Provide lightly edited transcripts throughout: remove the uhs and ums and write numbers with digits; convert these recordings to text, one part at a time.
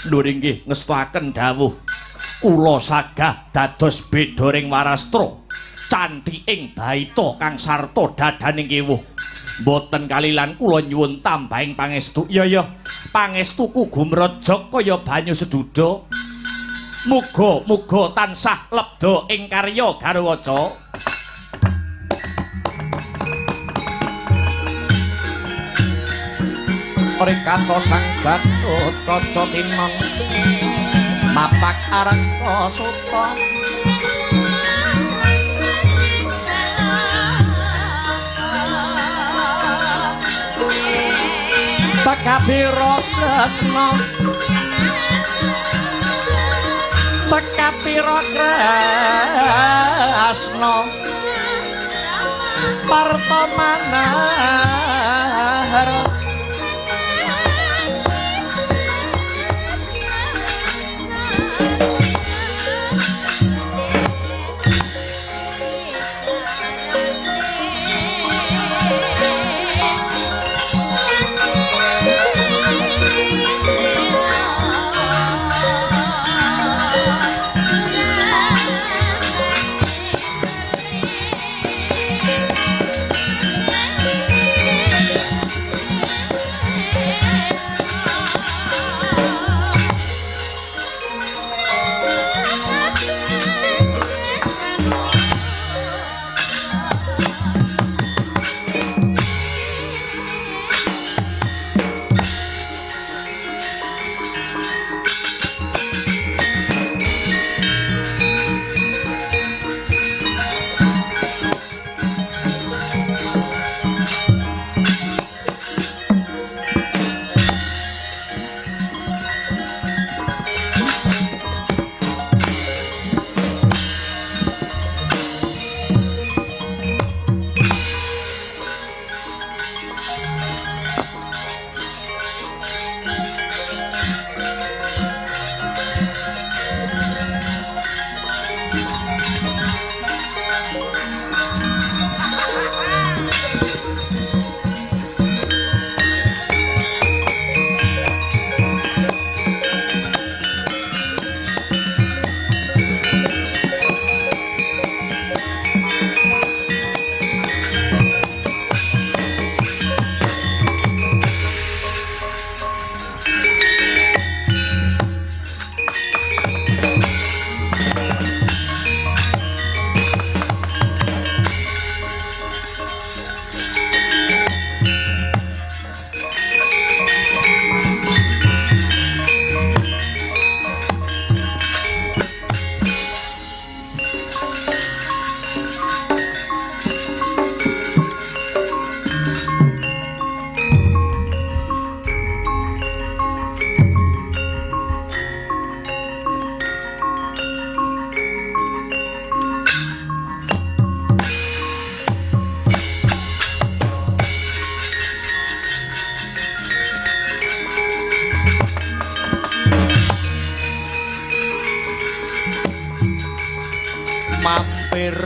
Lur inggih ngestuaken dawuh kula sagah dados bedoring warastra canthiking baita kang sarta dadaning kewuh. Mboten kalilan kula nyuwun tambahing pangestu. Ya pangestuku gumrejeg kaya banyu seduda. Muga-muga tansah lebda ing karya garwaca. Rikata sang Gatotkaca tinon mapak arangka suta. Tekapira tresna tekapira tresna Partamanahara mampir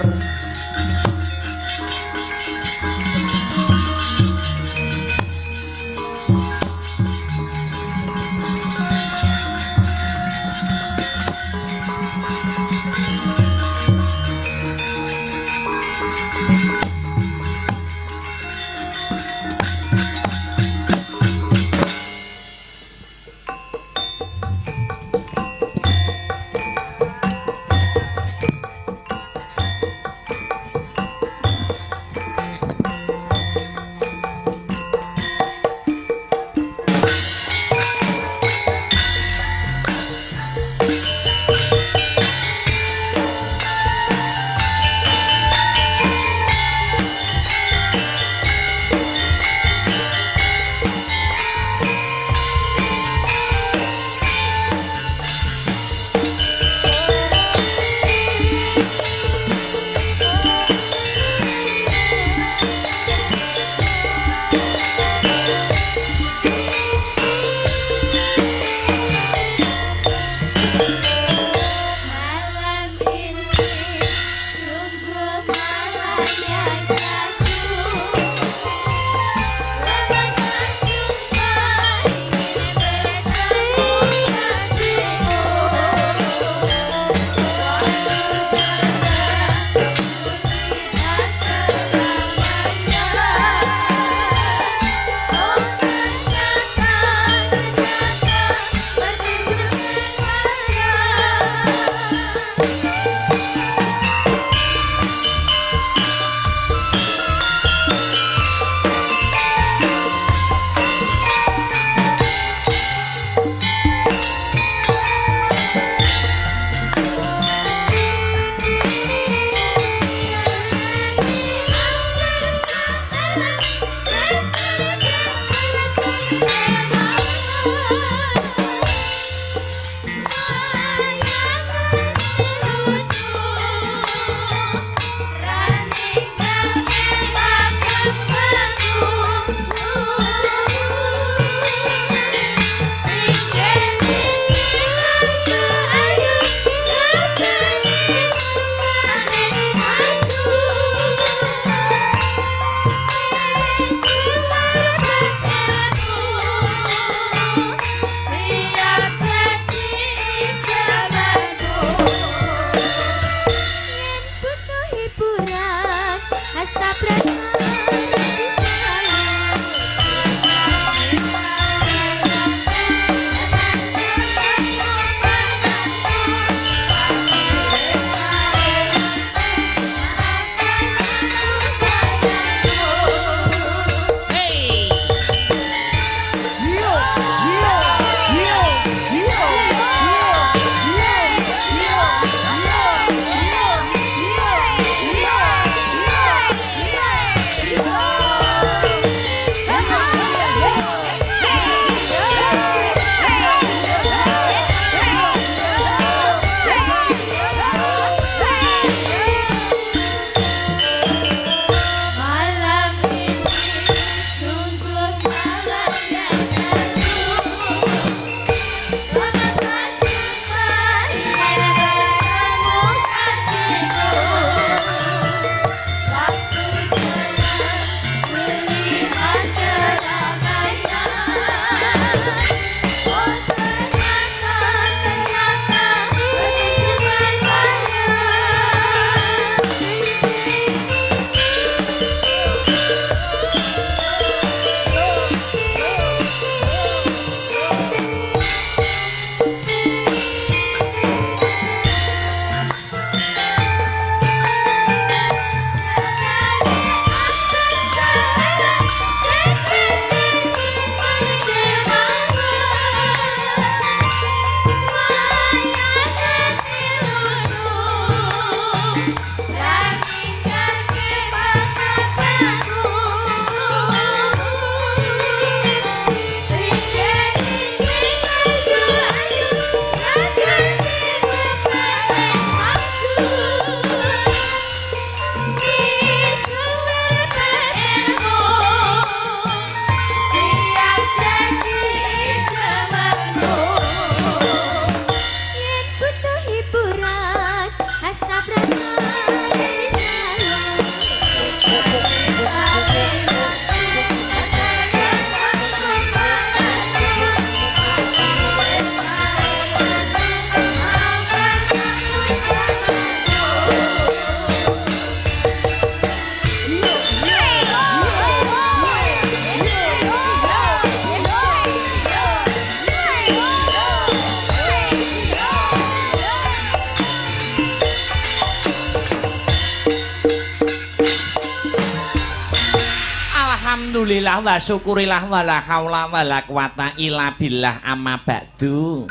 Alhamdulillah wa syukurillah wala haula wala quwata illa billah amma ba'du.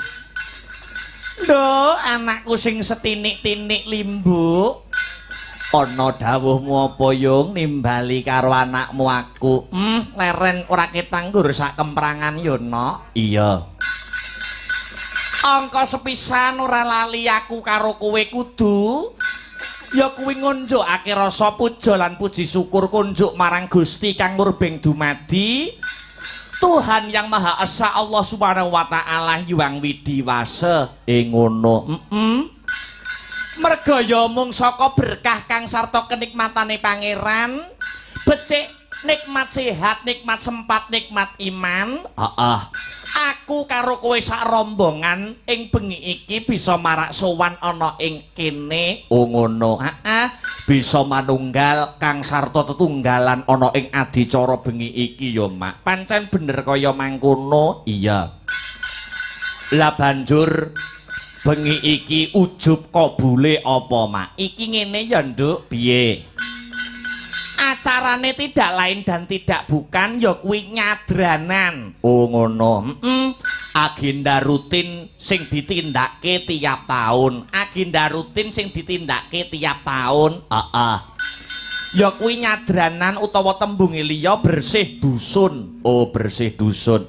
Lho, anakku sing setinik-tinik limbu. Ana dawuhmu apa yung nimbali karo anakmu aku? Leren ora ketanggur sak kemprangan yo nok. Iya. Angka sepisan ora lali aku karo kowe kudu ya kuwi ngunjukake rasa puja lan puji syukur kunjuk marang Gusti kang murbeng dumadi Tuhan yang Maha Esa Allah Subhanahu wa taala Hyang Widiwasa. Ngono. Merga ya mung saka berkah kang sarta kenikmatane pangeran, becik nikmat sehat, nikmat sempat, nikmat iman. Aku karo kowe sak rombongan ing bengi iki bisa marak sowan ana ing kene. Ngono. Bisa manunggal kang sarta tetunggalan ana ing adicara bengi iki ya, Mak. Pancen bener kaya mangkono. Iya. Lah banjur bengi iki ujub kabule apa, Mak? Iki ngene ya, Nduk. Piye? Acarane tidak lain dan tidak bukan ya kuwi nyadranan. Ngono. Agenda rutin sing ditindakake tiap tahun. Agenda rutin sing ditindakake tiap tahun. Ya kuwi nyadranan utawa tembunge liya bersih dusun. Bersih dusun.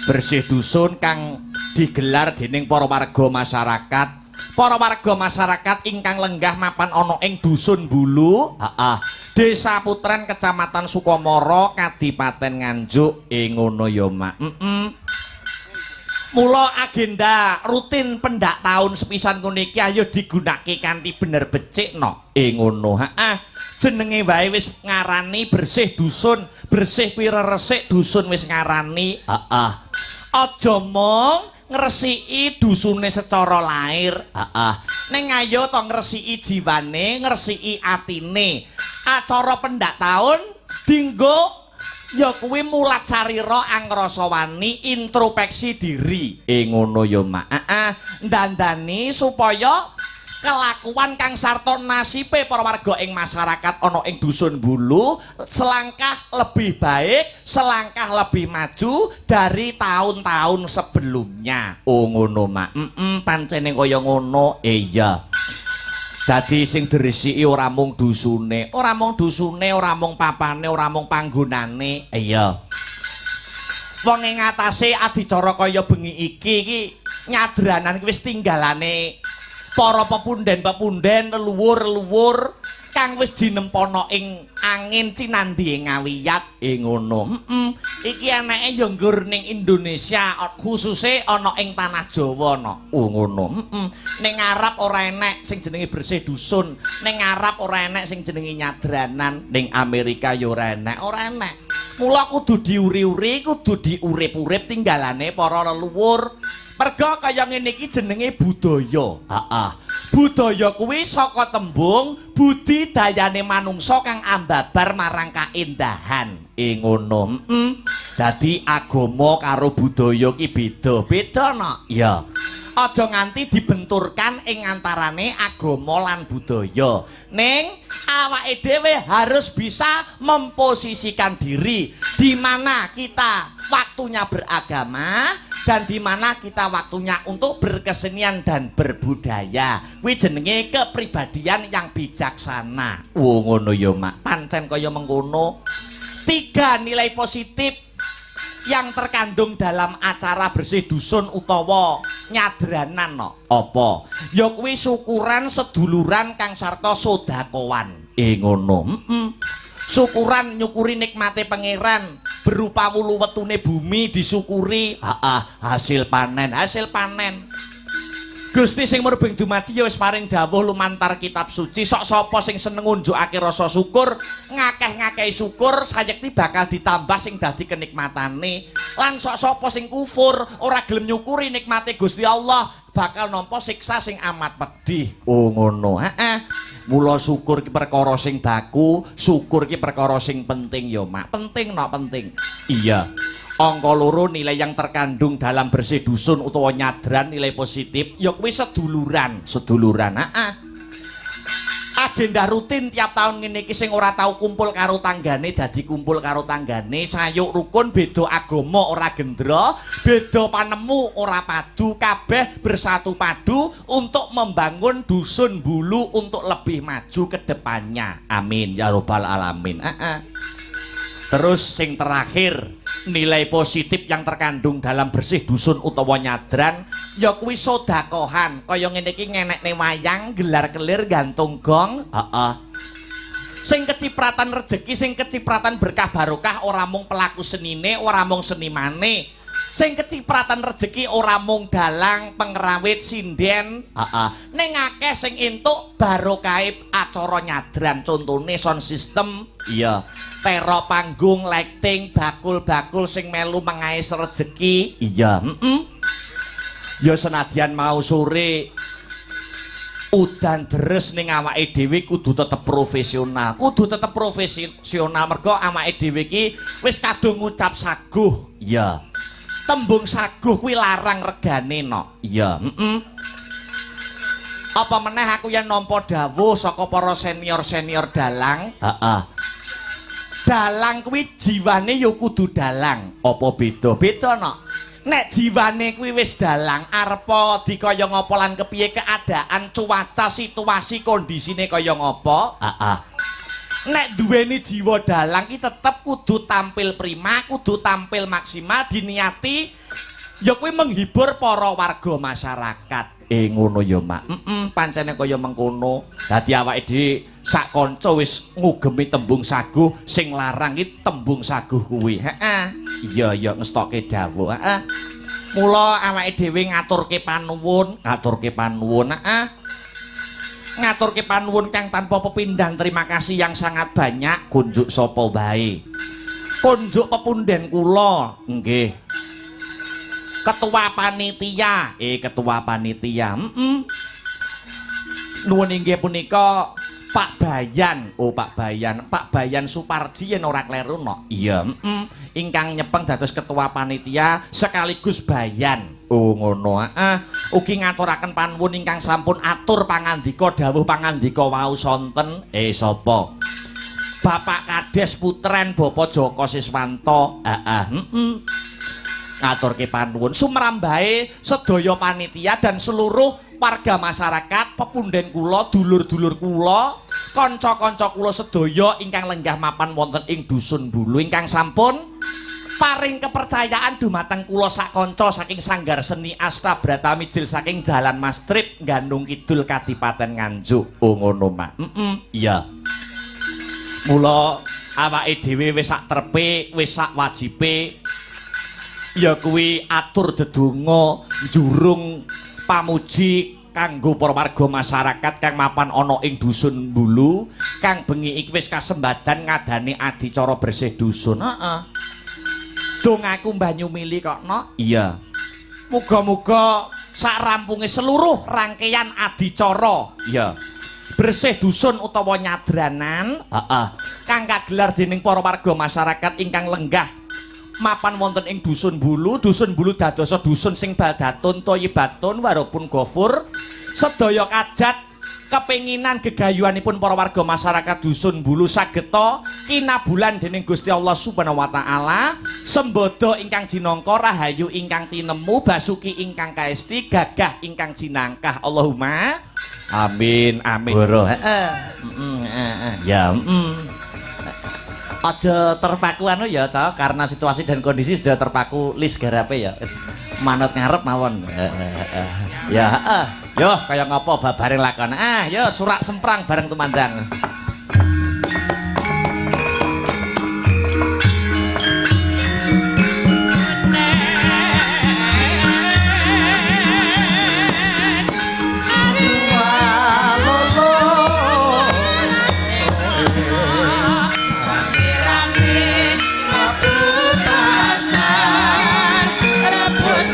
Bersih dusun kang digelar dening para warga masyarakat. Para warga masyarakat ingkang lenggah mapan ana ing dusun Bulu, Desa Putren, Kecamatan Sukomoro, Kadipaten Nganjuk. Ngono ya, Mak. Mula agenda rutin pendak tahun sepisan ngene iki ayo digunakake kanthi bener becik no. Ngono. Jenenge wae wis ngarani bersih dusun, bersih pira resik dusun wis ngarani. Aja mong ngresiki dusune secara lahir. Ning ayo to ngresiki jiwane, ngresiki atine. Acara pendak tahun dinggo ya kuwi mulat sarira angrasa wani introspeksi diri. Ngono ya, Mak. Ndandani supaya kelakuan kang sarta nasibe para warga ing masyarakat ana ing dusun Bulu selangkah lebih baik, selangkah lebih maju dari tahun-tahun sebelumnya. Ngono, Mak. Pancene kaya ngono. Iya. Dadi sing diresiki ora mung dusune, ora mung papane, ora mung panggonane. Iya. Wong ing ngatasé adicara kaya bengi iki nyadranan wis tinggalane para pepunden-pepunden, leluhur-leluhur kang wis jinempono ing angin cinandhi ngawiyat. Ngono. Iki anake ya nggur ning Indonesia, khususe ana ing tanah Jawa no. Ngono. Ning Arab ora enek sing jenenge bersih dusun, ning Arab ora enek sing jenenge nyadranan, ning Amerika ya ora enek. Mula kudu diuri-uri, kudu diurip-urip tinggalane para leluhur. Merga kaya ngene iki jenenge budaya. Budaya kuwi saka tembung budidayane manungsa kang ambabar marang kaendahan. Ngono. Dadi agama karo budaya ki beda-beda no. Ya. Aja nganti dibenturkan ing antarane agama lan budaya. Ning awake dhewe harus bisa memposisikan diri di mana kita waktunya beragama dan di mana kita waktunya untuk berkesenian dan berbudaya. Kuwi jenenge kepribadian yang bijaksana. Ngono ya, Mak. Pancen kaya mengkono. 3 nilai positif yang terkandung dalam acara bersih dusun utawa nyadranan no. Apa? Ya kuwi syukuran, seduluran kang sarta sedekawan. Ngono. Syukuran nyukuri nikmate pangeran berupa wulu wetune bumi disyukuri. Hasil panen. Gusti sing murbeng dumadi ya wis paring dawuh lumantar kitab suci, sok sapa sing seneng ngunjukake rasa syukur, ngakeh-ngakehi syukur sayekti bakal ditambah sing dadi kenikmatane. Lan sok sapa sing kufur, ora gelem nyukuri nikmate Gusti Allah, bakal nampa siksa sing amat pedih. Ngono. Mula syukur ki perkara sing baku, syukur ki perkara sing penting ya, Mak. Penting no, penting. Iya. Angka loro nilai yang terkandung dalam bersih dusun utawa nyadran nilai positif ya kuwi seduluran. agenda rutin tiap tahun ngene iki sing ora tau kumpul karo tanggane dadi kumpul karo tanggane, sayuk rukun beda agama ora gendra, beda panemu ora padu, kabeh bersatu padu untuk membangun dusun Bulu untuk lebih maju ke depannya. Amin ya robbal alamin. Terus sing terakhir, nilai positif yang terkandung dalam bersih dusun utawa nyadran ya kuwi sedekahan. Kaya ngene iki ngenekne wayang, gelar-gelir, gantung gong. Sing kecipratan rezeki, sing kecipratan berkah barokah ora mung pelaku senine, ora mung senimane. Sing kecipratan rezeki ora mung dalang, pengrawit, sinden, ning akeh sing entuk barokahe acara nyadran, contone sound system, iya, tero panggung, lighting, bakul-bakul sing melu mengais rezeki, iya, ya senadyan mau sore udan deres ning awake dhewe kudu tetep profesional. Kudu tetep profesional mergo awake dhewe iki wis kadung ngucap saguh, iya. Tembung saguh kuwi larang regane no. Iya, Apa meneh aku yen nampa dawuh saka para senior-senior dalang, dalang kuwi jiwane ya kudu dalang. Apa beda? Beda no. Nek jiwane kuwi wis dalang, arepa dikaya ngapa lan kepiye keadaan, cuaca, situasi, kondisine kaya ngapa? Nek duweni jiwa dalang ki tetep kudu tampil prima, kudu tampil maksimal, diniati ya kuwi menghibur para warga masyarakat. Ngono ya, Mak. Pancene kaya mengkono. Dadi awake dhewe sak kanca wis ngugemi tembung saguh, sing larang ki tembung saguh kuwi. Iya ngestokke dawuh. Mula awake dhewe ngaturke panuwun, ngaturke panuwun kang tanpa pepindhan. Terima kasih yang sangat banyak. Kunjuk sapa wae, kunjuk pepunden kula nggih, ketua panitia, ketua panitia, nuwun inggih punika Pak Bayan. Pak Bayan Suparji yen ora kleru no. Iya, ingkang nyepeng dados ketua panitia sekaligus Bayan. Ngono. Ugi ngaturaken panuwun ingkang sampun atur pangandika dawuh pangandika wau sonten sapa? Bapak Kades Putren Bapak Joko Siswanto. Ngaturke panuwun sumrambahe sedaya panitia dan seluruh warga masyarakat, pepunden kula, dulur-dulur kula, kanca-kanca kula sedaya ingkang lenggah mapan wonten ing dusun Bulu ingkang sampun paring kepercayaan dumateng kula sak kanca saking Sanggar Seni Astabrata Mijil saking Jalan Mastrip Gandung Kidul Kadipaten Nganjuk. Ngono, Mak. Iya. Mula awake dhewe wis sak trepe, wis sak wajibe ya kuwi atur dedonga njurung pamuji kanggo para warga masyarakat kang mapan ana ing dusun Bulu kang bengi iki wis kasembadan ngadani adicara bersih dusun. Dong aku banyu mili kok no. Iya. Muga-muga sak rampunge seluruh rangkaian adicara iya bersih dusun utawa nyadranan kang kagelar dening para warga masyarakat ingkang lenggah mapan wonten ing dusun Bulu. Dusun Bulu dadosa dusun sing baldatun thayyibatun warupun gofur. Sedaya kajat kepenginan gegayuhanipun para warga masyarakat dusun Bulu sageta kinabulan dening Gusti Allah Subhanahu wa taala. Sembodo ingkang jinangka, rahayu ingkang tinemu, basuki ingkang kaesti, gagah ingkang jinangkah. Allahumma amin amin. Ya aja terpaku anu ya, Cok, karena situasi dan kondisi sudah terpaku list garape ya. Manut ngarep mawon. Ya, yo kaya ngopo babare lakon. Yo surak semprang bareng tumandang. Rebut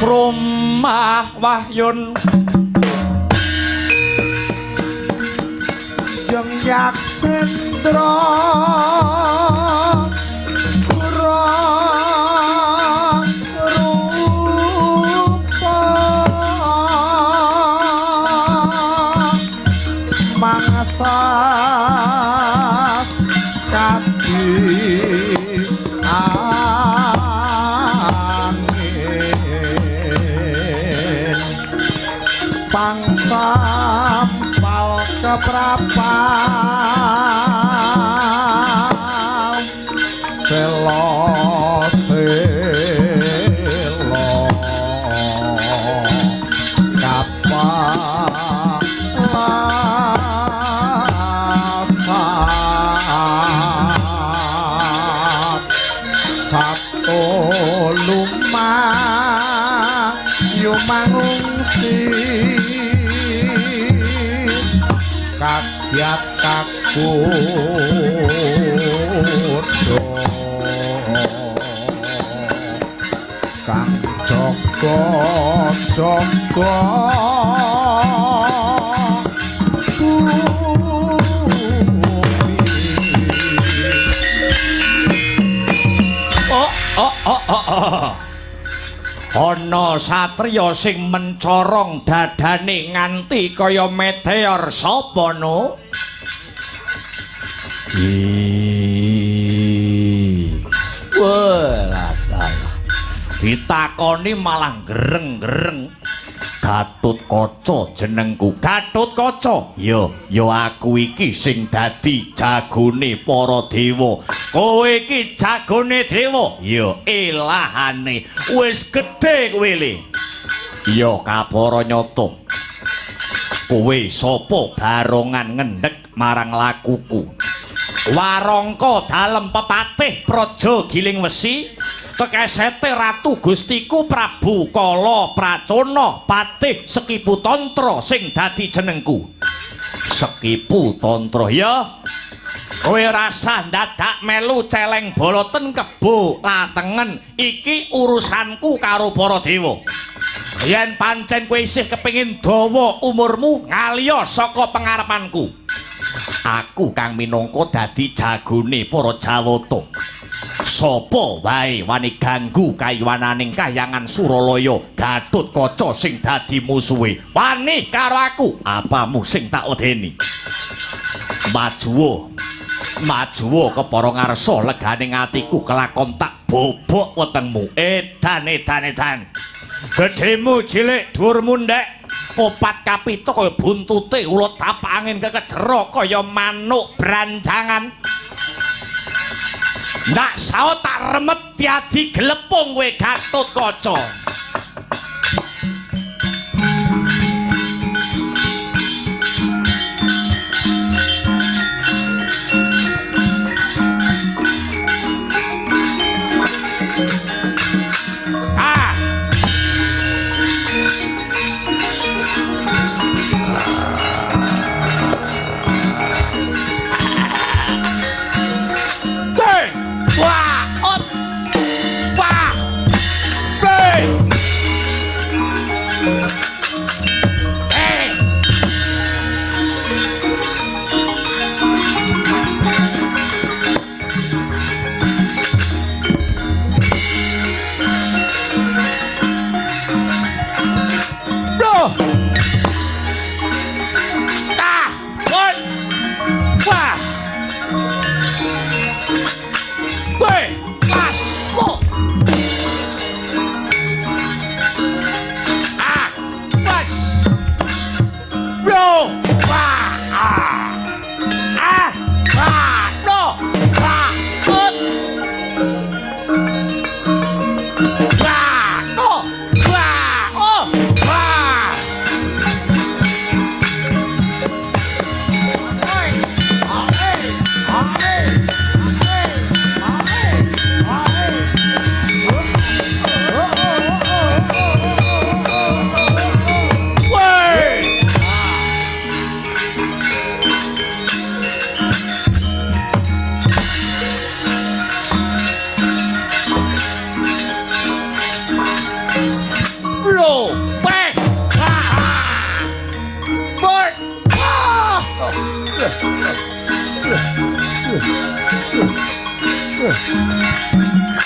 Srumah wahyun Jeng Yaksendra kurang rupa mangsas kadi angin pangsampal keprapal selo kapalasat satu lumah yumangungsi kagiat kakudo kang jogo ana satriya sing mencorong dadane nganti kaya meteor sapa no walah ditakoni malah gereng-gereng Gatotkaca jenengku Gatotkaca yo aku iki sing dadi jagone para dewa kowe iki jagone dewa yo elahane wis gedhe kowe le yo kapara nyata kowe sapa barongan ngendhek marang lakuku warangka dalem pepatih praja giling wesi tekesete ratu gustiku Prabu Kala Pracona patih Sekipu Tantra sing dadi jenengku Sekipu Tantra ya kowe rasah dadak melu celeng boloten kebo latengen iki urusanku karo para dewa yen pancen kowe isih kepengin dawa umurmu ngaliya saka pengarepanku aku kang minangka dadi jagone para Jawata sapa wae wani ganggu kayuwananing kahyangan Suralaya Gatotkaca sing dadi musuhe wani karo aku apamu sing tak wedeni majuwa kepara ngarsa leganing atiku kelakon tak bobok wetengmu edan gedhemu cilik dhuwurmu ndek opat kapita kaya buntute ulut tapak angin kekejero kaya manuk branjangan ndak sao tak remet diadi glepung kowe Gatotkaca Hey!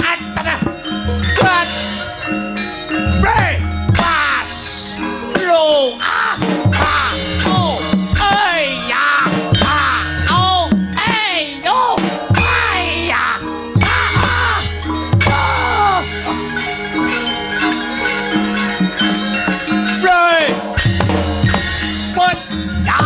Antara buat bebas lo oh ya oh yo ya buat ya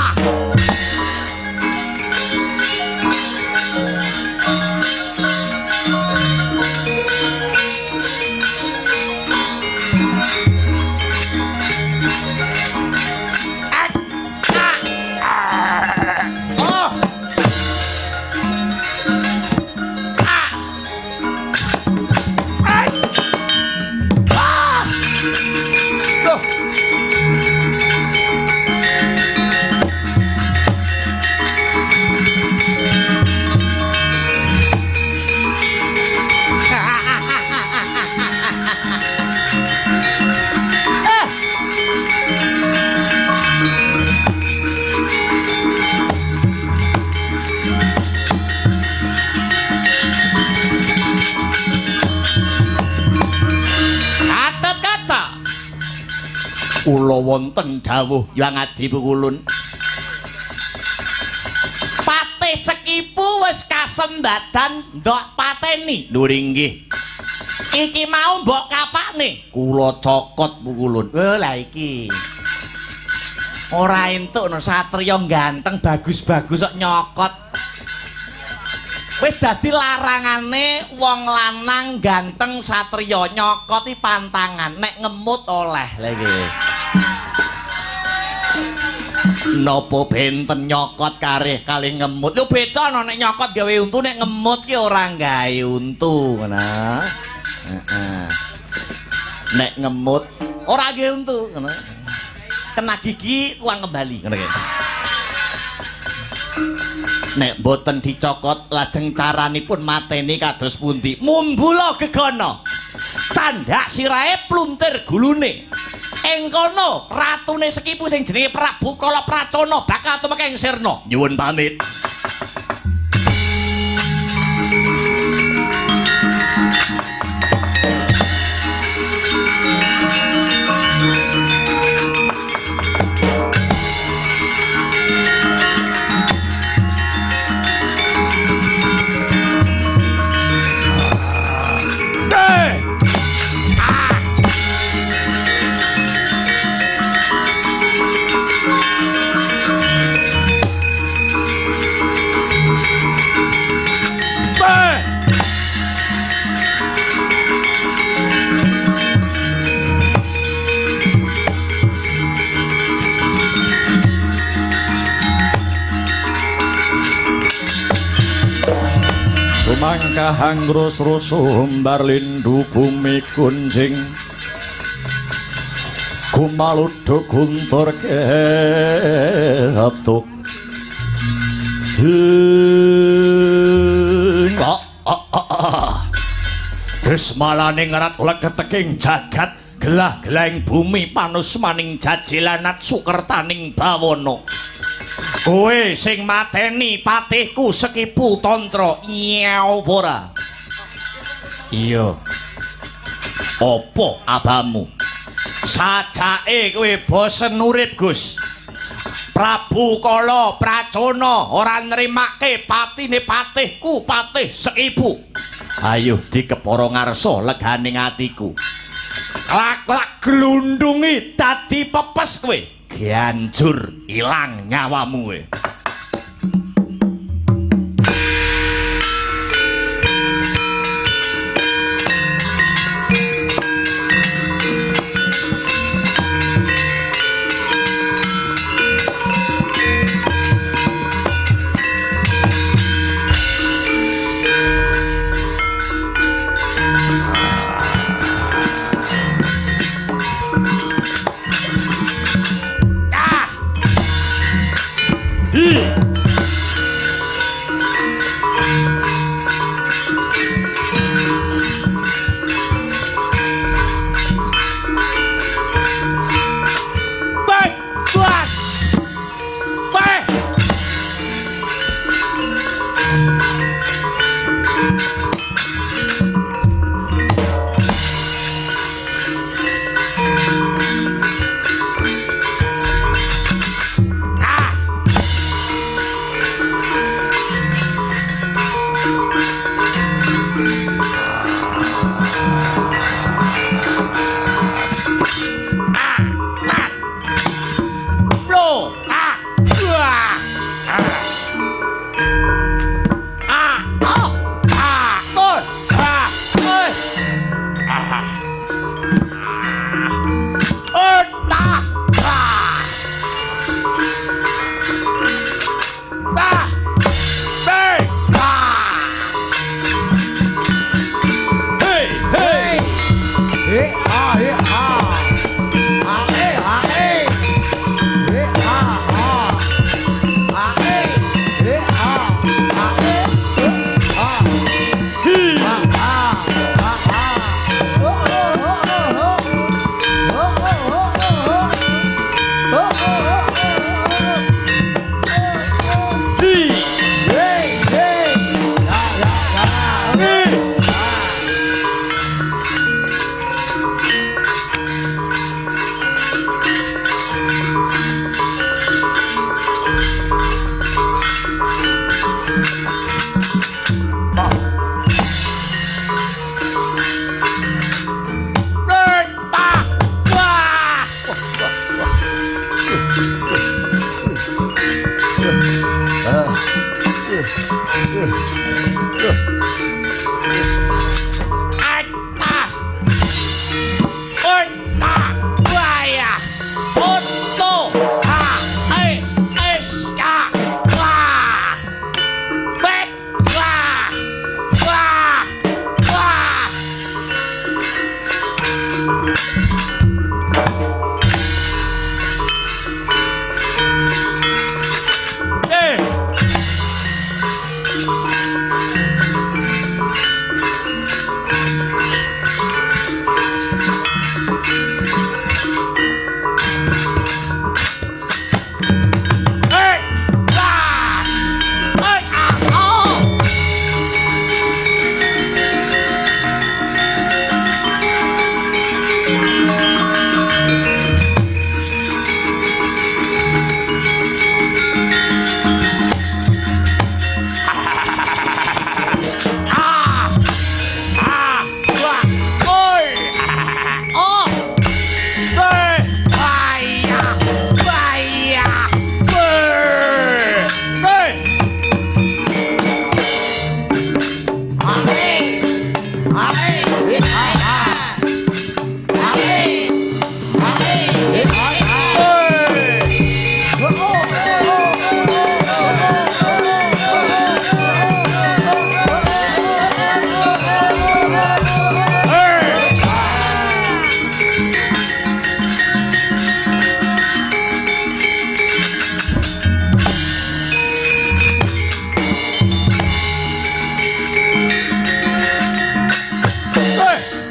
kula wonten dawuh Hyang Adi Pukulun. Patih Sekipu wis kasembadan ndok pateni. Lho nggih. Iki mau mbok kapakne? Kula cokot Pukulun. Lah iki. Ora entuk no satriya ganteng bagus-bagus kok nyokot. Wis dadi larangane wong lanang ganteng satriya nyokoti pantangan. Nek ngemut oleh lha iki. Napa benten nyokot kalih ngemut. Lho beda no nek nyokot gawe untu nek ngemut ki ora gawe untu ngono. Heeh. Nek ngemut ora gawe untu ngono. Kena gigi uang kembali ngono ki. Nek mboten dicokot lajeng caranipun mateni kados pundi? Mumbula gegana. Candhak sirahe pluntir gulune. Ing kono ratune Sekipu sing jenenge Prabu Kala Pracona bakal tumeka ing sirna. Nyuwun pamit. Mangka hangrus rusumbar lindu bumi kunjing kumaludo guntur kehatuk Desmalane ngerat legeteking jagat gelah-gelahing bumi panusmaning jajilanat sukertaning bawana. Kowe sing mateni patihku Sekipu Tantra nyau ora? Iya. Apa abamu? Sajake kowe bosen urip, Gus. Prabu Kala Pracona ora nrimake patine patihku Patih Sekipu. Ayo dikepara ngarsa leganing atiku. Lak-lak glundungi dadi pepes kowe. Ganjur ilang nyawamu we.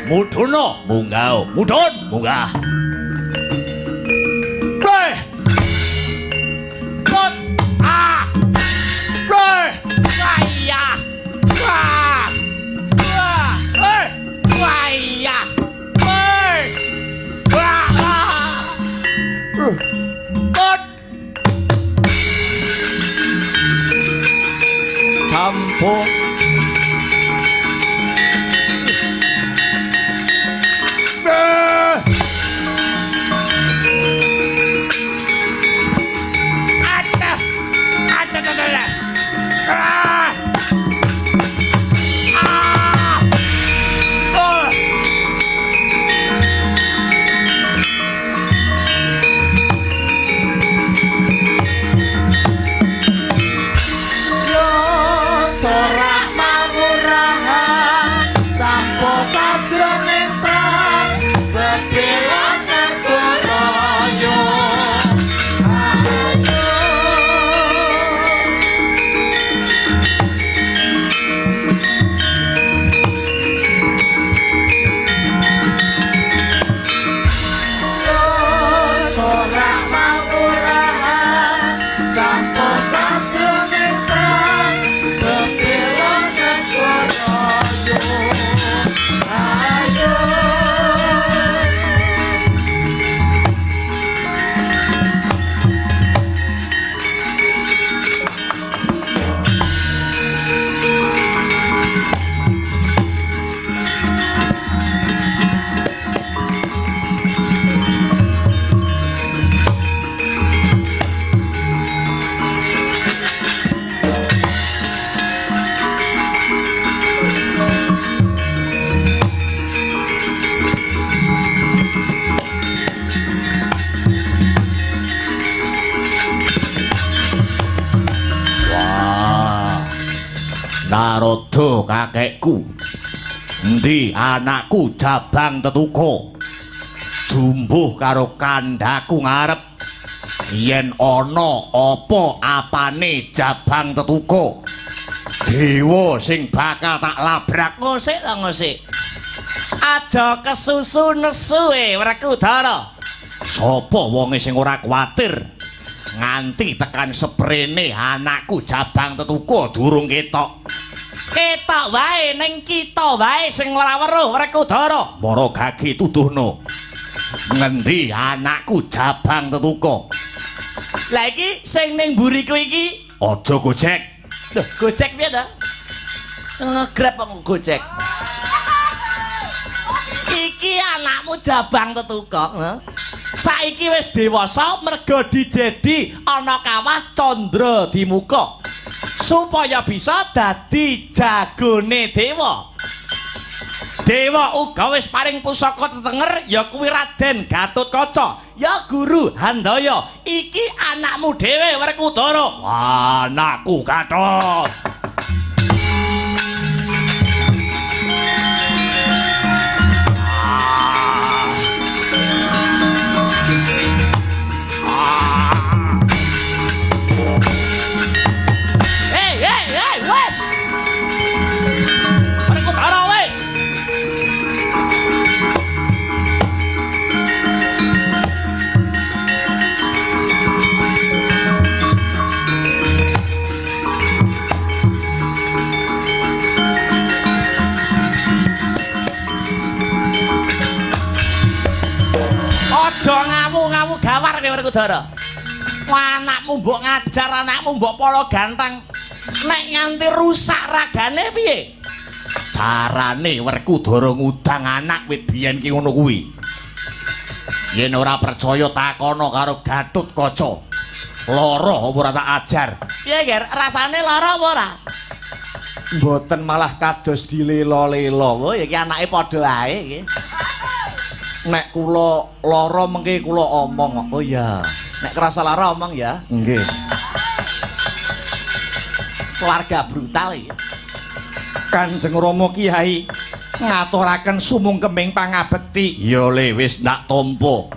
Muduna munggah, mudhun munggah. Campur Naroda kakekku, endi anakku Jabang Tetuko, jumbuh karo kandhaku ngarep yen ana apa-apane Jabang Tetuko, dewa sing bakal tak labrak. Ngosik ta ngosik, aja kesusu nesu Werkudara. Sapa wonge sing ora kuwatir nganti tekan seprene anakku Jabang Tetuko durung ketok. Ketok wae ning kita wae sing ora weruh Werkudara. Mara gage tuduhno. Ngendi anakku Jabang Tetuko? Lah iki sing ning mburiku iki aja gojek. Lho, gojek piye ta? Ngegrab kok gojek. Iki anakmu Jabang Tetuko, saiki wis dewasa merga dijedi ana kawah Candra Dimuka supaya bisa dadi jagone dewa. Dewa uga wis paring pusaka tetenger ya kuwi Raden Gatotkaca, ya Guru Handaya. Iki anakmu dhewe Werkudara. Anakku Gatot. Aja ngawu-ngawu gawar kowe Werkudara. Anakmu mbok ngajar, anakmu mbok polo ganteng. Nek nganti rusak ragane piye? Carane Werkudara ngudang anak wit biyen ki ngono kuwi. Yen ora percaya takono karo Gatotkaca. Lara apa ora tak ajar? Piye, Ger? Rasane lara apa ora? Mboten, malah kados dilela-lela. Oh, iki anake padha ae iki. Nek kula lara mengke kula omong. Oh iya, nek kerasa lara omong ya. Nggih. Keluarga brutal iki. Kanjeng Rama Kyai ngaturaken sumungkeming pangabekti. Ya le wis ndak tampa.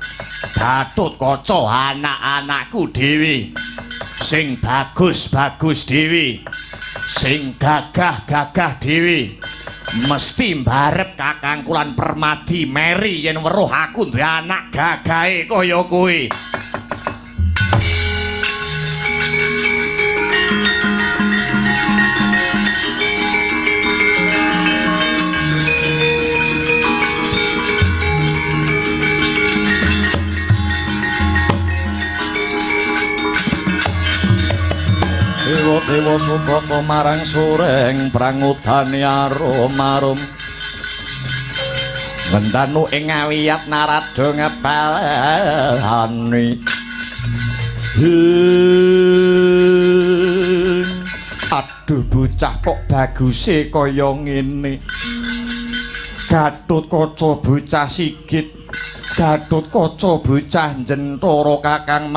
Gatotkaca anak-anakku dhewe. Sing bagus-bagus dhewe. Sing gagah-gagah dhewe. mesti mbarep kakang kulan Permadi meri yen weruh aku duwe anak gagahe kaya kuwi. Dewa Supata marang soreng prangudane arum-arum Wendanu ing ngawiyat narada ngepelani aduh bocah kok baguse kaya ngene Gatotkaca bocah sigit Gatotkaca bocah Jentara Kakang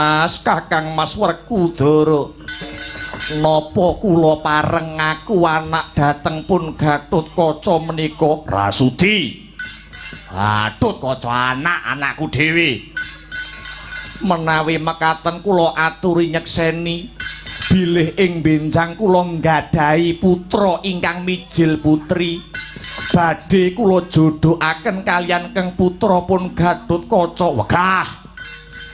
Mas Werkudara napa kula pareng ngaku anak dateng pun Gatotkaca menika Rasudi. Gatotkaca anakku dhewe. Menawi mekaten kula aturi nyekseni bilih ing benjang kula nggadahi putra ingkang mijil putri. Badhe kula jodohaken kalian keng putra pun Gatotkaca. Wegah.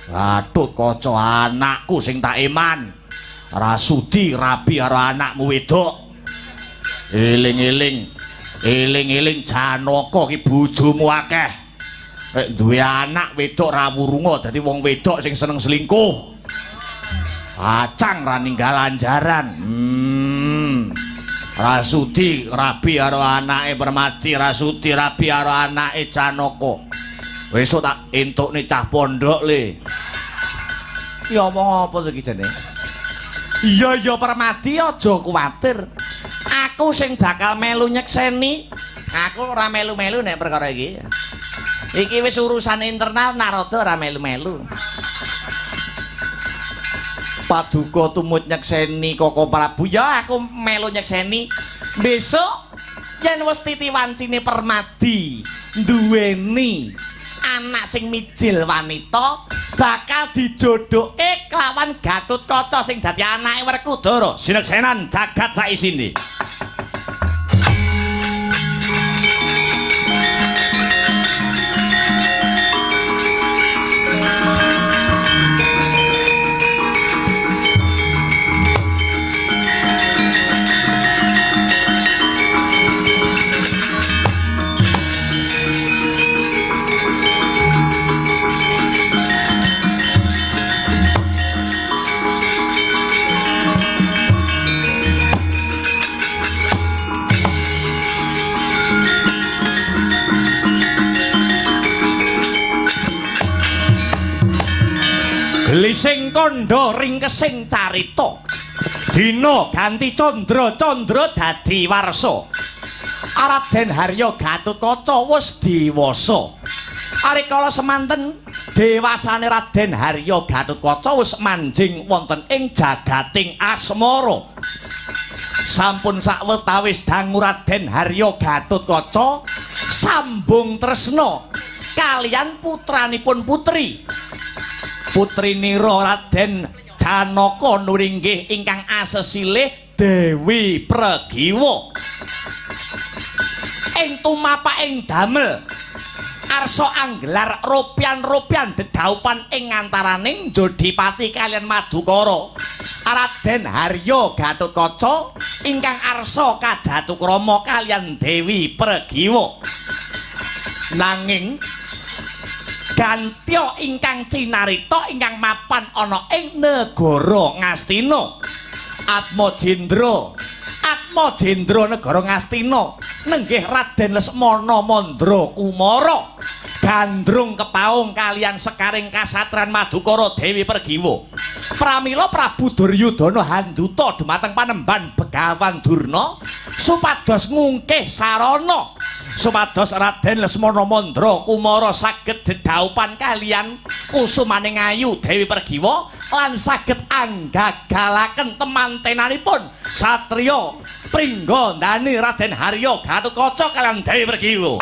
Gatotkaca anakku sing tak eman. Rasudi rabi karo anakmu wedok. Eling-eling Janaka ki bojomu akeh. Nek duwe anak wedok ra wurunga dadi wong wedok sing seneng selingkuh. Acang ra ninggal anjaran. Rasudi rabi karo anake Permadi, Rasudi rabi karo anake Janaka. Wesuk tak entukne cah pondok le. Ya omong apa iki jane? Iya Permadi aja kuwatir. Aku sing bakal melu nyekseni. Aku ora melu-melu nek perkara iki. Iki wis urusan internal Narada ora melu-melu. Paduka tumut nyekseni Koko Prabu ya aku melu nyekseni. Besok yen wis titiwancine Permadi duweni anak sing mijil wanita bakal dijodoke kelawan Gatotkaca sing dadi anake Werkudara. Sineksenan jagat sak isine. Gelising kandha ringkesing carita. Dina ganti candra, candra dadi warsa. Raden Harya Gatotkaca wis dewasa. Arikala semanten dewasane Raden Harya Gatotkaca wis manjing wonten ing jagating asmara. Sampun sawetawis dangu Raden Harya Gatotkaca sambung tresna kaliyan putranipun putri. Putrinira Raden Janaka nuringgih ingkang asesilih Dewi Pregiwa. Ing tumapaking damel arsa anggelar ropian-ropian dedaupan ing antaraning Jodipati kaliyan Madukara. Raden Harya Gatotkaca ingkang arsa kajatukrama kaliyan Dewi Pregiwa. Nanging Gantya ingkang cinarita ingkang mapan ana ing negara Ngastina. Atma Jendra negara Ngastina nenggih Raden Lesmana Mandra Kumara gandrung kepaung kaliyan sekaring kasatran Madukara Dewi Pregiwa. Pramila Prabu Duryudana handuta dumateng Panembahan Begawan Durna supados ngungkih sarana supados Raden Lesmana Mandra Kumara saged dedaupan kaliyan kusumaning ayu Dewi Pregiwa lan saged anggagalaken temantenanipun satriya pringgandani Raden Harya Gatotkaca kaliyan Dewi Pregiwa.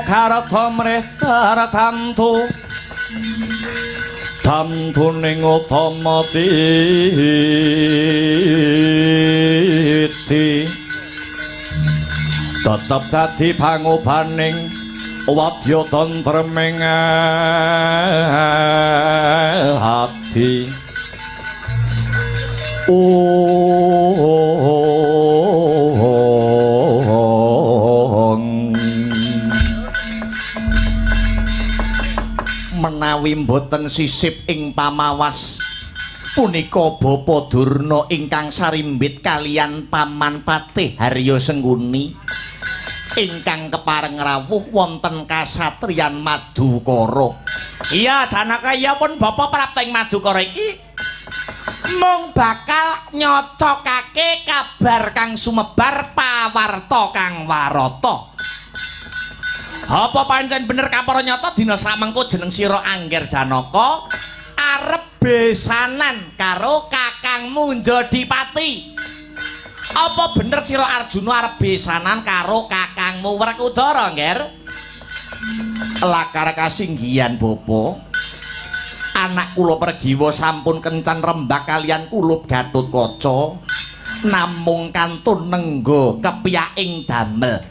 karata mrih tamtu tamtuning utama titi tetep dadi pangobaning wadya tentreming hati menawi mboten sisip ing pamawas punika Bapa Durna ingkang sarimbit kalian Paman Patih Harya Sengguni ingkang kepareng rawuh wonten kasatriyan Madukara. Iya Janaka, iya pun Bapak prapta ing Madukara iki mung bakal nyocokake kabar kang sumebar pawarta kang warata. Apa pancen bener kapara nyata dina samengko jeneng sira Angger Janaka arep besanan karo kakangmu Jodipati. Apa bener sira Arjuna arep besanan karo kakangmu Werkudara, Angger? Lakar kasinggihan Bapa. Anak kula Pergiwa sampun kencan rembak kalian kulup Gatotkaca namung kantun nenggo kepyaking damel.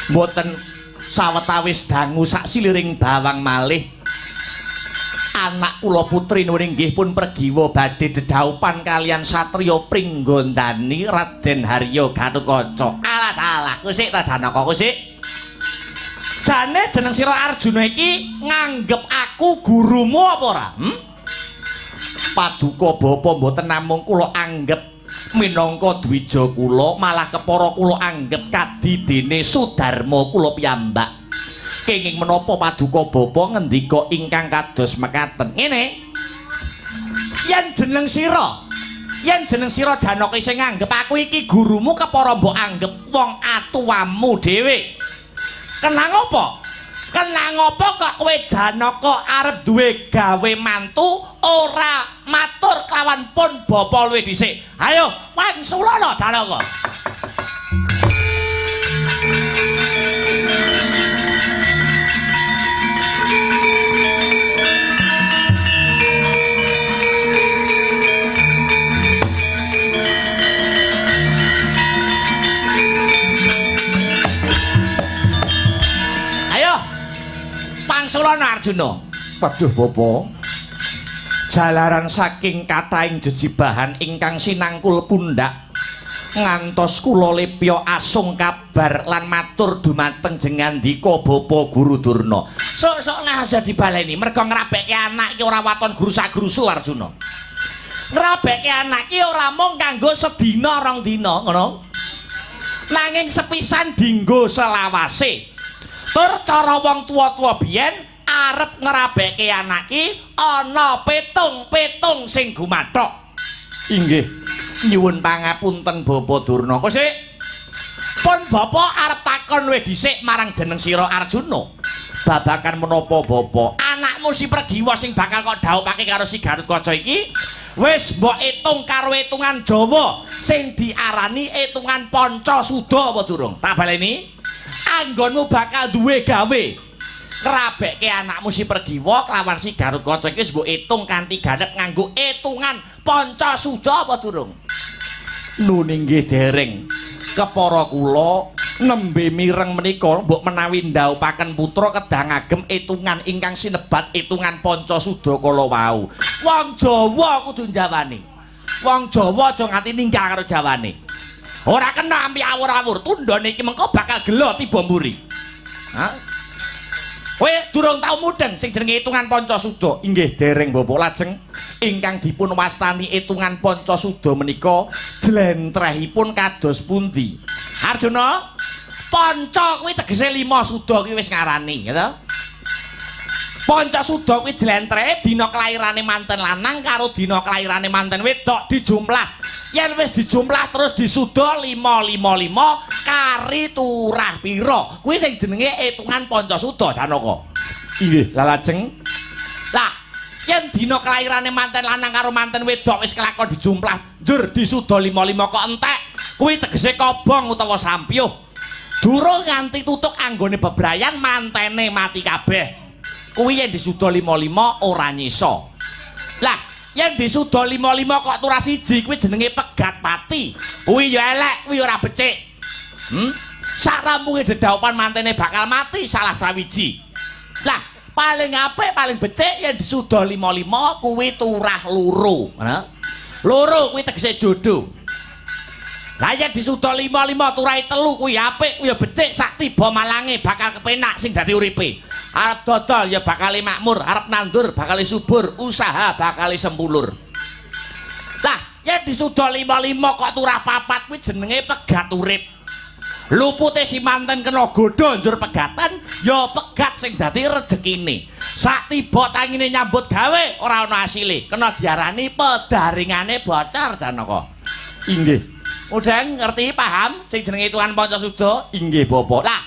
Mboten sawetawis dangu sak siliring bawang malih anak kula putri nuwun inggih pun Pergiwa badhe dedhaupan kalian satriya Pringgondani Raden Harya Gatotkaca. Alah kusik ta Janaka kusik. Jane jeneng sira Arjuna iki nganggep aku gurumu apa ora? Paduka Bapa mboten namung kula anggep minangka dwija kula, malah kepara kula anggep kadidene Sudarma kula piyambak. Kenging menapa Paduka Bapa ngendika ingkang kados mekaten. Ngene. Yen jeneng sira Janaka sing nganggep aku iki gurumu kepara mbok anggep wong atuwamu dhewe. Kenang apa? Kok kowe Janaka arep duwe gawe mantu ora matur kelawan pun bapa luwih dhisik. Ayo, wangsulana Janaka. Pangsulana Arjuna. Waduh Bapa, Jalaran saking kathahing jejibahan ingkang sinangkul pundak ngantos kula lepya asung kabar lan matur dumateng jengandika Bapa Guru Durna. Sok-sok aja dibaleni merga ngrabekke anak iki ora waton guru sak grusu Arjuna. Ngrabekke anak iki ora mung kanggo sedina rong dina ngono. Nanging sepisan dinggo selawase. Tur cara wong tuwa-tuwa biyen arep ngrabekke anak iki ana petung-petung sing gumathok. inggih Nyuwun pangapunten Bapa Durna. Kosik pun Bapak arep takon luwih dhisik marang jeneng sira Arjuna. Babakan menapa Bapak? Anakmu si Pergiwa sing bakal kok dhawuhake karo si Gatotkaca iki wis mbok itung karo itungan Jawa sing diarani itungan Pancasuda apa durung? Tak baleni. Anggonmu bakal duwe gawe ngrabekke anakmu si Pergiwa kelawan si Gatotkaca iki wis mbok itung kanthi ganep nganggo itungan Pancasuda apa durung? Nun inggih dereng. Kepara kula nembe mireng menika mbok menawi ndhawuhaken putra kedah ngagem itungan ingkang sinebat itungan Pancasuda kala wau. Wong Jawa kudu njawani. Wong Jawa aja nganti ninggal karo jawane. Ora kena ampi awur-awur, tundhone iki mengko bakal gelo tiba mburi. Hah? Kowe durung tau mudeng sing jenenge itungan Pancasuda. Inggih dereng Bapak, lajeng ingkang dipun wastani itungan Pancasuda menika jlentrehipun kados pundi? Arjuna, Panca kuwi tegese 5 suda kuwi wis ngarani, gitu. Pancasuda kuwi jlentrehe dina kelairane manten lanang karo dina kelairane manten wedok dijumlah. Yen wis dijumlah terus disuda 555 kari turah pira. Kuwi sing jenenge itungan Pancasuda Janaka. inggih lajeng Lah, yen dina kelairane manten lanang karo manten wedok wis kelakon dijumlah njur disuda 55 kok entek. Kuwi tegese kobong utawa sampyuh. Durung nganti tutuk anggone bebrayan mantene mati kabeh. Kuwi yen disuda 55 ora nyisa. Lah, yen disuda 55 kok turah siji kuwi jenenge pegat pati. Kuwi ya elek, kuwi ora becik. Sak rampunge dedaupan mantene bakal mati salah sawiji. Lah, paling apik paling becik yen disuda 55 kuwi turah loro. Loro kuwi tegese jodoh. Lah yen disuda 55 turahe telu kuwi apik, kuwi ya becik sak tiba malange bakal kepenak sing dadi uripe. Arep dodol ya bakal makmur, arep nandur bakal subur, usaha bakal sempulur. Lah yen disuda 55 kok turah papat kuwi jenenge pegat urip. Lupute si manten kena godha njur pegatan ya pegat sing dadi rejekine. Sak tiba tangine nyambut gawe ora ana asile, kena diarani pedaringane bocor Janaka. Inggih. Udah ngerti paham sing jenenge Tuhan Pancasuda? Inggih Bapak. Lah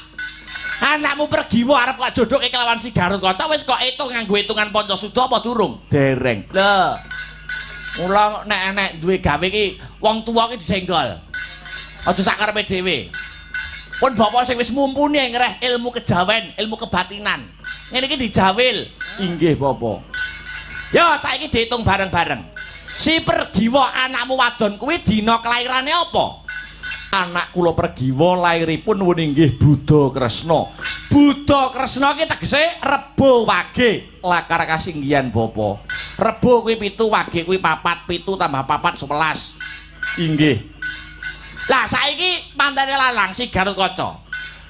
anakmu pergi wae arep kok jodoke kelawan si Garut Kaca wis kok itung nganggo hitungan Pancasuda apa durung? Dereng. Lho. Mula nek duwe gawe iki wong tuwa ki disenggol. Aja sakarepe dhewe. Pun bapak sing wis mumpuni ngreh ilmu kejawen, ilmu kebatinan. Ngene iki dijawil. Inggih Bapak. Ya saiki diitung bareng-bareng. Si Pergiwa anakmu wadon kuwi dina kelairane apa? Anak kula Pergiwa lairipun inggih Buddha Kresna. Buddha Kresna ki tegese Rebo Wage. Lakar kasinggihan Bapak. Rebo kuwi 7, Wage kuwi 4, 7 tambah 4 11. Inggih. Lah saiki mantene lanang si Garut Kaca.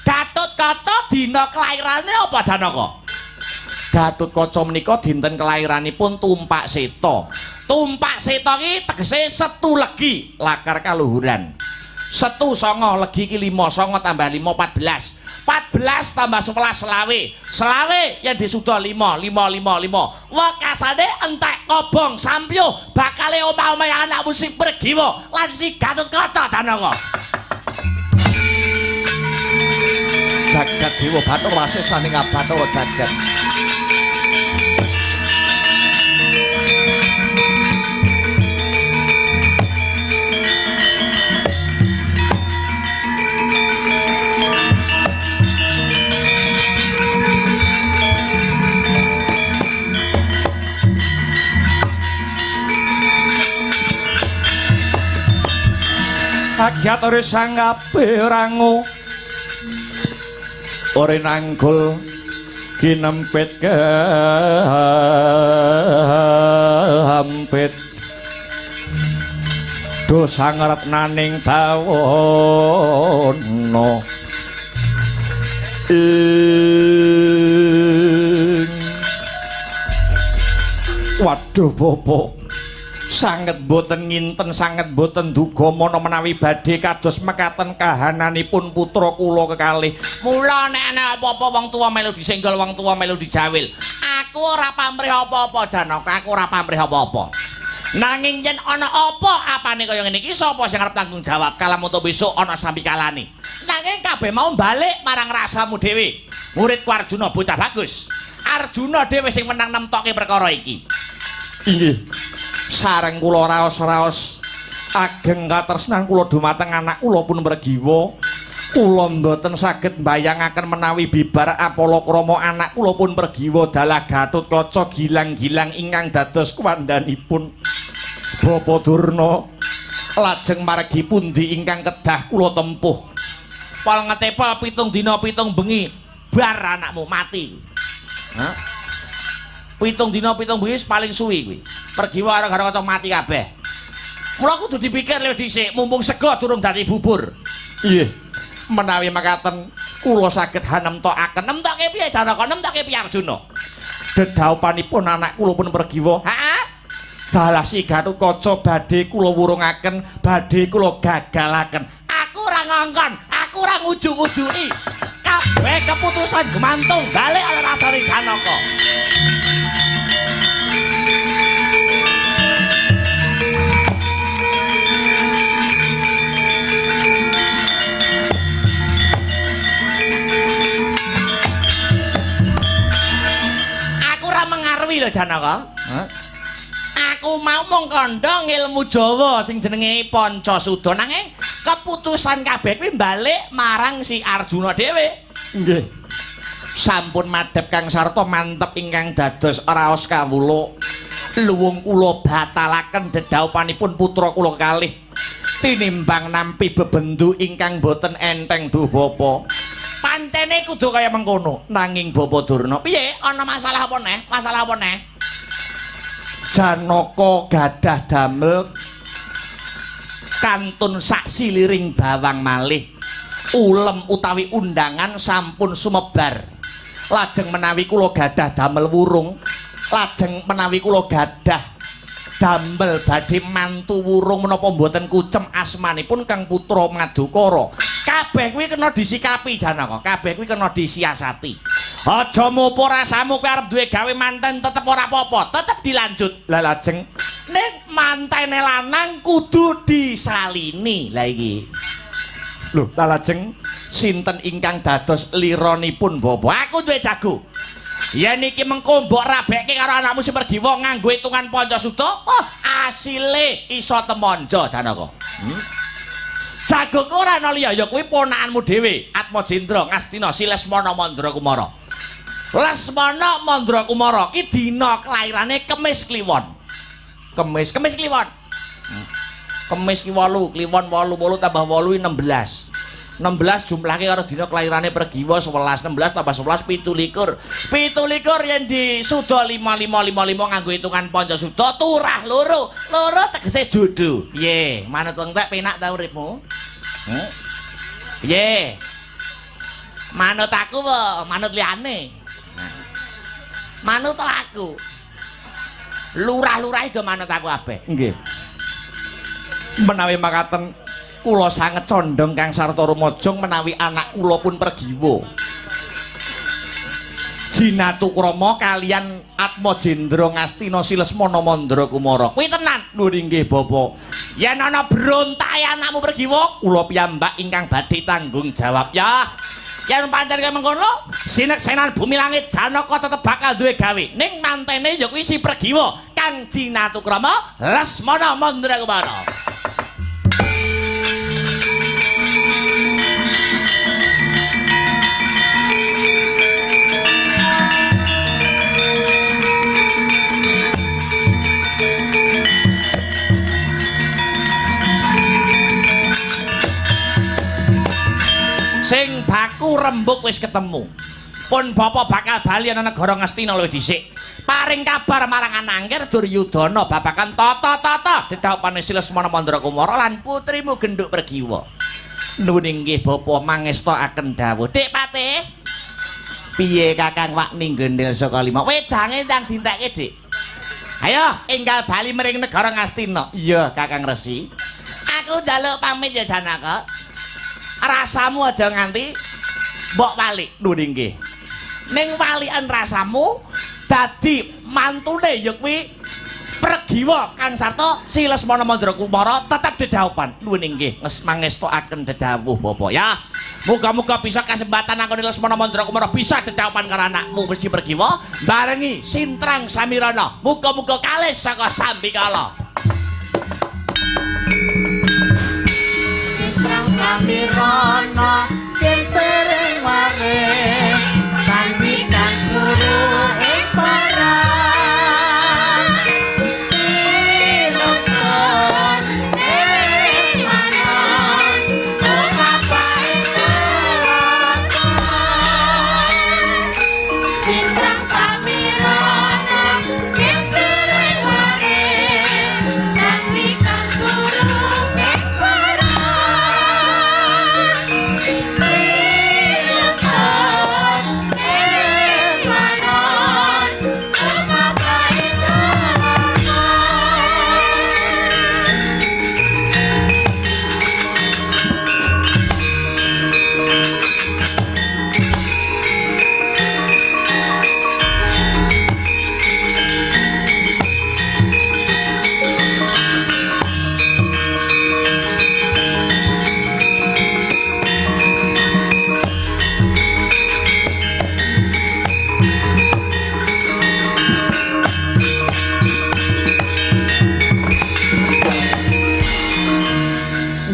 Gatut Kaca dina kelairane apa Janaka? Gatut Kaca menika dinten kelairanipun Tumpak Seta. Tumpak Seta ki tegese Setu Legi, Lakar kaluhuran. Setu 9 legi ki 5, 9 tambah 5 14. 14 tambah 11 selawe. Selawe yang disuda 5, 5, 5, 5. Wekasane entek kobong sampyo bakale omah-omahe anakmu si Pergiwa lan si Gatut Kaca Janaka. Jagat Dewa Bathara wasesaning Bathara jagat. Agyat ora sangape rangu ora nanggul kinempit hampit dosa ngarep naning bawana waduh Bapak sanget boten nginten sanget boten duga mana menawi badhe kados mekaten kahananipun putra kula kekalih. Mula nek ana apa-apa wong tuwa melu disenggol, wong tuwa melu dijawil. Aku ora pamrih apa-apa Janaka, aku ora pamrih apa-apa. Nanging yen ana apa apane kaya ngene iki sapa sing arep tanggung jawab kala mutu besok ana sampi kalane. Nanging kabeh mau balik marang rasamu dhewe. Muridku Arjuna bocah bagus. Arjuna dhewe sing menang nemtoke perkara iki. Inggih. Sareng kula raos-raos ageng katresnan kula dumateng anak kula pun Pergiwa. Kula mboten saged mbayangaken menawi bibar Apala Krama anak kula pun Pergiwa dalah Gatut Kaca gilang-gilang ingkang dados kuwandanipun Bapa Durna. Lajeng margi pundi ingkang kedah kula tempuh. Pal ngetepal 7 dina 7 bengi bar anakmu mati. Hah? 7 dina 7 bengi paling suwi kuwi. Pergiwa karo Kaca mati kabeh. Mula kudu dipikir lho dhisik, mumpung sego durung dadi bubur. Nggih. Menawi makaten kula saged hanemtokaken. Nemtoke piye Janaka? Nemtoke piye Arjuna? Dedaupanipun anak kula pun Pergiwa. Heeh. Dalah si Gatut Kaca badhe kula wurungaken, badhe kula gagalaken. Aku ora ngongkon, aku ora ngujug-ujuki. Kabeh keputusan gemantung balik ana rasane Janaka. Lho Janaka. Aku mau mung kandha ilmu Jawa sing jenenge Pancasuda nanging keputusan kabeh kuwi balik marang si Arjuna dhewe. Nggih. Sampun madhep Kang Sarta mantep ingkang dados raos kawula. Luwung kula batalaken dedaupanipun putra kula kekalih. Tinimbang nampi bebendu ingkang boten enteng duh bapa. Pancene kudu kaya mengkono. Nanging Bapa Durna, piye ana masalah apa neh? Masalah apa neh? Janaka gadah damel kantun sak siliring bawang malih. Ulem utawi undangan sampun sumebar. Lajeng menawi kula gadah damel wurung, lajeng menawi kula gadah damel badhe mantu wurung menapa mboten kucem asmanipun Kang Putra Madukara. Kabeh kuwi kena disikapi Janaka, kabeh kuwi kena disiasati. Aja mupo rasamu kuwi arep duwe gawe manten tetep ora apa-apa, tetep dilanjut. Lah lajeng ning mantene lanang kudu disalini. Lah iki. Lho, lah lajeng sinten ingkang dados liranipun Bapa? Aku duwe jago. Yen iki mengko mbok rabekke karo anakmu si Pergiwa nganggo hitungan Pancasuda, oh asile iso temonjo Janaka. Jagoku ora ana liya ya kuwi ponakanmu dhewe, Atmajendra Ngastina si Lesmana Mandrakumara. Lesmana Mandrakumara ki dina kelairane Kemis Kliwon. Kemis Kliwon. Kemis ki 8, Kliwon 8, 8 tambah 8 16. 16 jumlahke karo dina kelairane Pergiwa 11, 16 tambah 11 17. 17 yen disuda 5555 nganggo hitungan Pancasuda turah loro. Loro tegese jodoh. Piye? Manut entek penak ta uripmu? Piye? Manut aku apa? Manut liyane? Manut aku. Lurah-lurah do manut aku kabeh. nggih. Menawi makaten kula sanget condong Kang Sarta Rumajong menawi anak kula pun Pergiwa. Jinatukrama kalian Atmajendra Ngastina si Lesmana Mandrakumara. Kuwi tenan. Nuwun inggih Bapak. Yen ana brontahe anakmu Pergiwa, Kula piyambak ingkang badhe tanggung jawab. ya yen pancen kaya mengkono, sineksenan bumi langit Janaka tetep bakal duwe gawe. Ning mantene ya kuwi si Pergiwa, Kang Jinatukrama Lesmana Mandrakumara. Sing baku rembug wis ketemu. Pun bapa bakal bali ana negara Ngastina luwih dhisik. Paring kabar marang Anangkir Duryudana babagan tata-tata dedhaupane Lesmana Mandrakumara lan putrimu Genduk Pergiwa. Nuwun inggih bapa mangestakaken dawuh. Dik Patih. Piye Kakang Wakni Gendil saka Lima? Wedange ndang dintekke, Dik. Ayo enggal bali mring negara Ngastina. Iya, Kakang Resi. Aku njaluk pamit ya Janaka. Rasamu aja nganti mbok walik. Nuwun inggih. Ning walikan rasamu dadi mantune ya kuwi Pergiwa Kang Sarta si Lesmana Mandrakumara tetep dedhaupan. Nuwun inggih mangestakaken dedhawuh Bapak ya. Muga-muga bisa kesempatan aku Lesmana Mandrakumara bisa dedhaupan karo anakmu mesti Pergiwa barengi Sintrang Samirana. Muga-muga kalih saka Sambikala. Samirana kentering waris sandikan guru ing parang pilekon ing manon kapae kelakon Sintrang Samirana kentering waris sandikan guru ing parang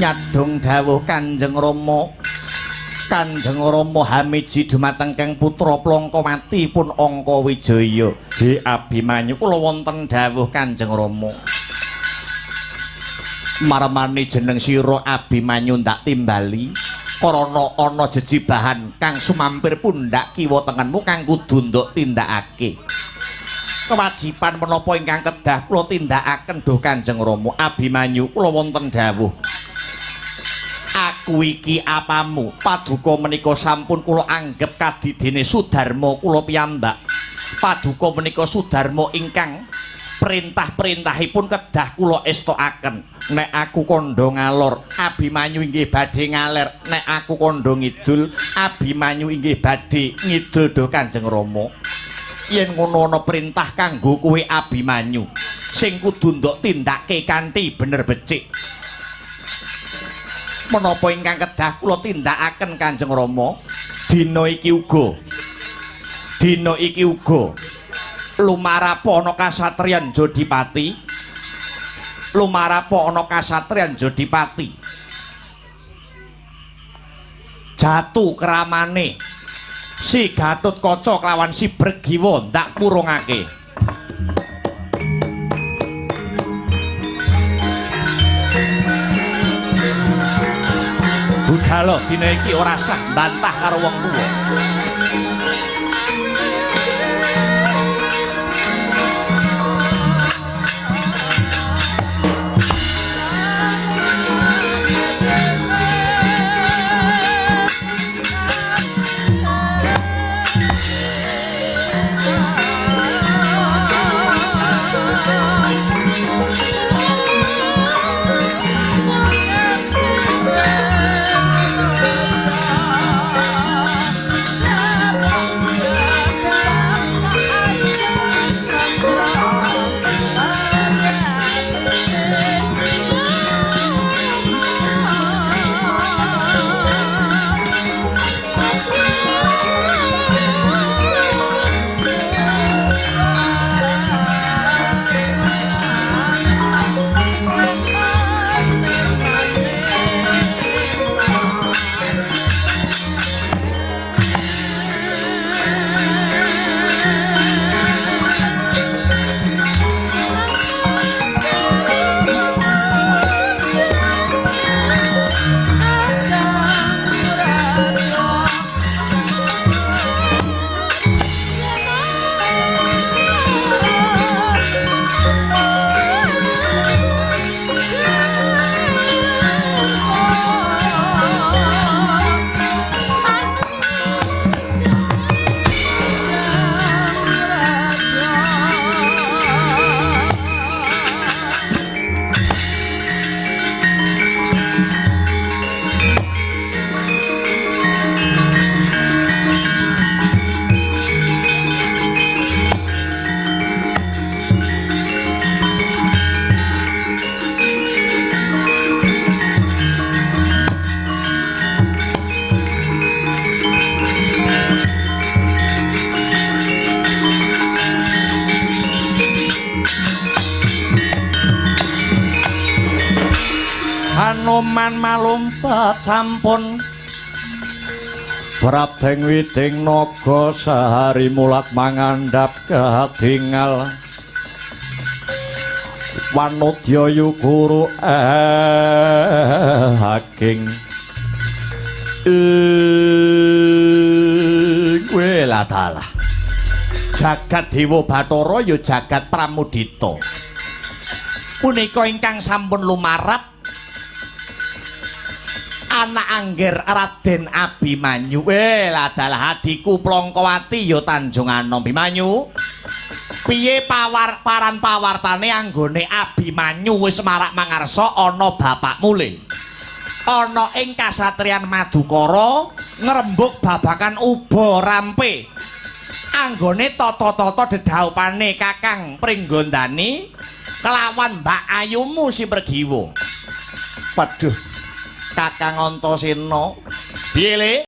nyadong dawuh Kanjeng Rama. Kanjeng Rama hamiji dumateng Kang putra plangka mati pun Angka Wijaya. He Abimanyu kula wonten dawuh Kanjeng Rama. Marmane jeneng sira Abimanyu ndak timbali karana ana jejibahan kang sumampir pundhak kiwa tengenmu kang kudu nduk tindakake. Kewajiban menapa ingkang kedah kula tindakaken duh Kanjeng Rama. Abimanyu kula wonten dawuh. Aku iki apamu, paduka menika sampun kula anggep kadidene Sudarma kula piyambak. Paduka menika Sudarma ingkang perintah-perintahipun kedah kula estokaken. Nek aku kandha ngalor, Abimanyu inggih badhe ngaler. Nek aku kandha ngidul, Abimanyu inggih badhe ngidul do Kanjeng Rama. Yen ngono ana perintah kanggo kowe Abimanyu, sing kudu nduk tindake kanthi bener becik. Menapa ingkang kedah kula tindakaken Kanjeng Rama, dina iki uga lumarapa ana kasatriyan Jodipati. Lumarapa ana kasatriyan Jodipati. Jatuh keramane si Gatotkaca kelawan si Bregiwa ndak purungake. Budhalo dina iki ora sah bantah karo wong tuwa. Hanoman malumpat sampun Prapteng widing naga sahari mulat mangandhap katingal Wanodya yukuru haking kowe latalah jagat Dewa Bathara ya jagat Pramudita punika ingkang sampun lumarap anak angger Raden Abimanyu. Ladalah adiku Plangkawati ya Tanjung Anom. Bimanyu piye paran pawartane anggone Abimanyu wis marak mangarsa ana bapakmu le ana ing kasatriyan Madukara ngrembug babakan uba rampe anggone tata-tata dedhaupane Kakang Pringgondani kelawan Mbak Ayumu si Pergiwa. Waduh Kakang Antasena piye le